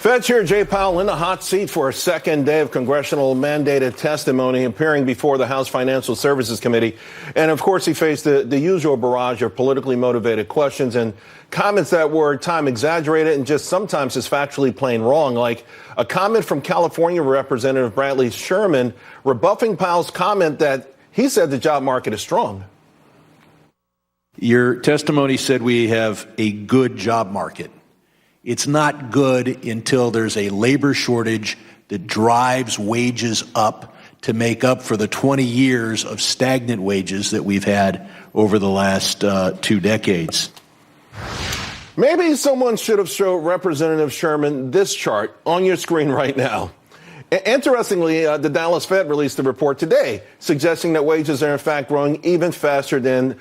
Fed Chair Jay Powell in the hot seat for a second day of congressional mandated testimony, appearing before the House Financial Services Committee. And of course, he faced the usual barrage of politically motivated questions and comments that were at times exaggerated and just sometimes just factually plain wrong, like a comment from California Representative Bradley Sherman rebuffing Powell's comment that he said the job market is strong. Your testimony said we have a good job market. It's not good until there's a labor shortage that drives wages up to make up for the 20 years of stagnant wages that we've had over the last 2 decades. Maybe someone should have showed Representative Sherman this chart on your screen right now. Interestingly, the Dallas Fed released a report today suggesting that wages are in fact growing even faster than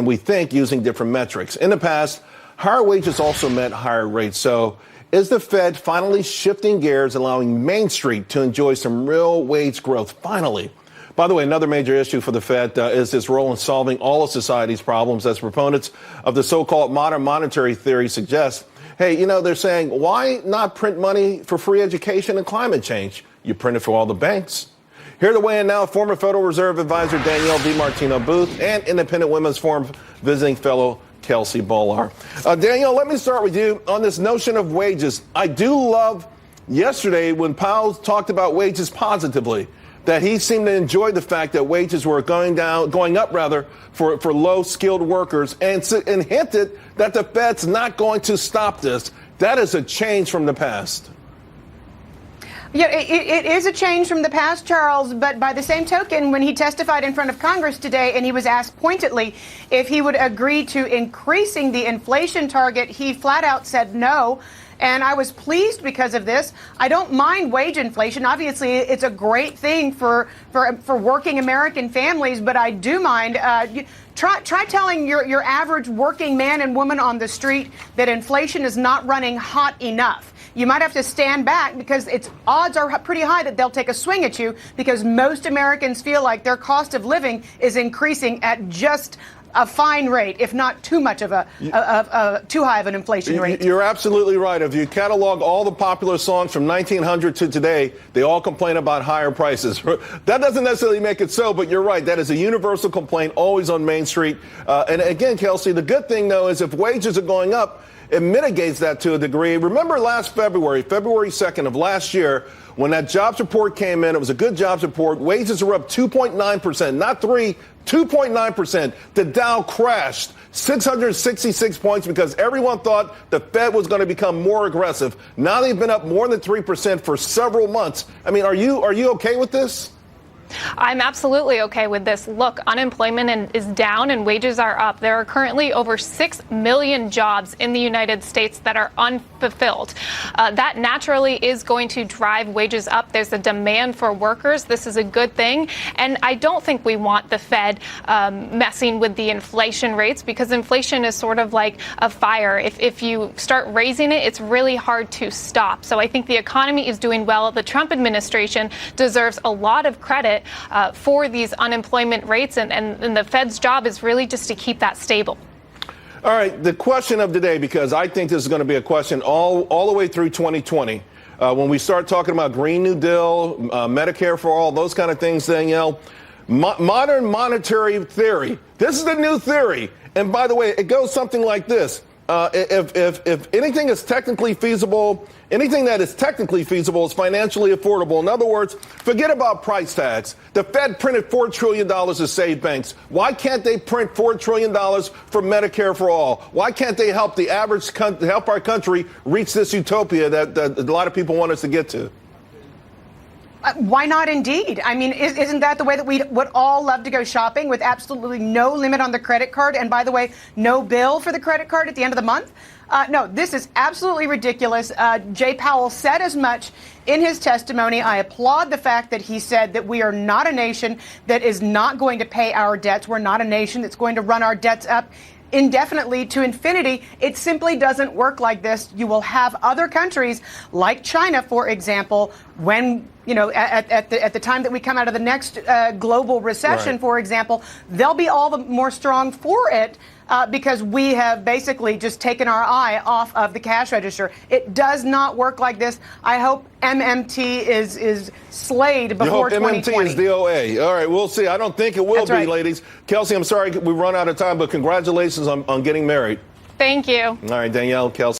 we think using different metrics. In the past, higher wages also meant higher rates. So is the Fed finally shifting gears, allowing Main Street to enjoy some real wage growth finally? By the way, another major issue for the Fed is its role in solving all of society's problems, as proponents of the so-called modern monetary theory suggest. Hey, they're saying, why not print money for free education and climate change? You print it for all the banks. Here to weigh in now, former Federal Reserve Advisor Danielle DiMartino Booth and Independent Women's Forum visiting fellow Kelsey Bollar. Danielle, let me start with you on this notion of wages. I do love yesterday when Powell talked about wages positively, that he seemed to enjoy the fact that wages were going up for low-skilled workers and hinted that the Fed's not going to stop this. That is a change from the past. Yeah, it is a change from the past, Charles, but by the same token, when he testified in front of Congress today and he was asked pointedly if he would agree to increasing the inflation target, he flat out said no. And I was pleased because of this. I don't mind wage inflation. Obviously, it's a great thing for working American families, but I do mind. Try telling your average working man and woman on the street that inflation is not running hot enough. You might have to stand back because odds are pretty high that they'll take a swing at you because most Americans feel like their cost of living is increasing at just a fine rate, if not too much of too high of an inflation rate. You're absolutely right. If you catalog all the popular songs from 1900 to today, they all complain about higher prices. That doesn't necessarily make it so, but you're right. That is a universal complaint always on Main Street. And again, Kelsey, the good thing, though, is if wages are going up, it mitigates that to a degree. Remember last February 2nd of last year, when that jobs report came in, it was a good jobs report. Wages were up 2.9%, not 2.9%. The Dow crashed 666 points because everyone thought the Fed was going to become more aggressive. Now they've been up more than 3% for several months. I mean, are you okay with this? I'm absolutely okay with this. Look, unemployment is down and wages are up. There are currently over 6 million jobs in the United States that are unfulfilled. That naturally is going to drive wages up. There's a demand for workers. This is a good thing. And I don't think we want the Fed messing with the inflation rates because inflation is sort of like a fire. If you start raising it, it's really hard to stop. So I think the economy is doing well. The Trump administration deserves a lot of credit for these unemployment rates, and the Fed's job is really just to keep that stable. All right, the question of the day, because I think this is going to be a question all the way through 2020. When we start talking about Green New Deal, Medicare for all, those kind of things, Danielle, modern monetary theory. This is the new theory. And by the way, it goes something like this. If anything is technically feasible, anything that is technically feasible is financially affordable. In other words, forget about price tags. The Fed printed $4 trillion to save banks. Why can't they print $4 trillion for Medicare for all? Why can't they help help our country reach this utopia that a lot of people want us to get to? Why not indeed? I mean, isn't that the way that we would all love to go shopping with absolutely no limit on the credit card? And by the way, no bill for the credit card at the end of the month? No, this is absolutely ridiculous. Jay Powell said as much in his testimony. I applaud the fact that he said that we are not a nation that is not going to pay our debts. We're not a nation that's going to run our debts up indefinitely to infinity. It simply doesn't work like this. You will have other countries like China, for example, when at the time that we come out of the next global recession, Right. for example, they'll be all the more strong for it because we have basically just taken our eye off of the cash register. It does not work like this. I hope MMT is slayed before you hope 2020. MMT is DOA. All right, we'll see. I don't think it will That's be, right. ladies. Kelsey, I'm sorry we run out of time, but congratulations on getting married. Thank you. All right, Danielle, Kelsey.